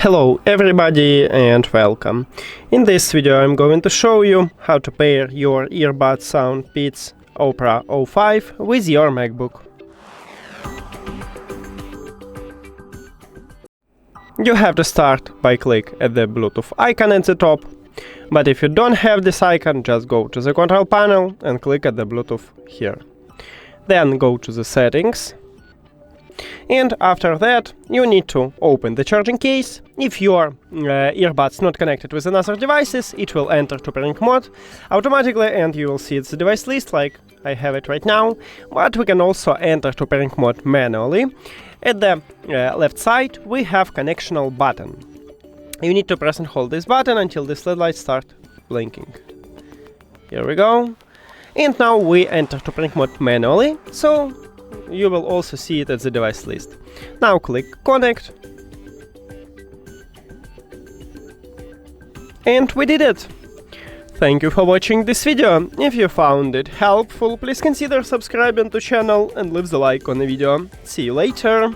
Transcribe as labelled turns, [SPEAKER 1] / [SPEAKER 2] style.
[SPEAKER 1] Hello everybody and welcome. In this video I'm going to show you how to pair your earbuds SOUNDPEATS Opera05 with your MacBook. You have to start by click at the Bluetooth icon at the top, but if you don't have this icon, just go to the control panel and click at the Bluetooth here. Then go to the settings. And after that, you need to open the charging case. If your earbuds not connected with another devices, it will enter to pairing mode automatically, and you will see it's the device list like I have it right now. But we can also enter to pairing mode manually. At the left side, we have connectional button. You need to press and hold this button until this LED light start blinking. Here we go. And now we enter to pairing mode manually, so you will also see it at the device list. Now click Connect. And we did it! Thank you for watching this video. If you found it helpful, please consider subscribing to the channel and leave the like on the video. See you later!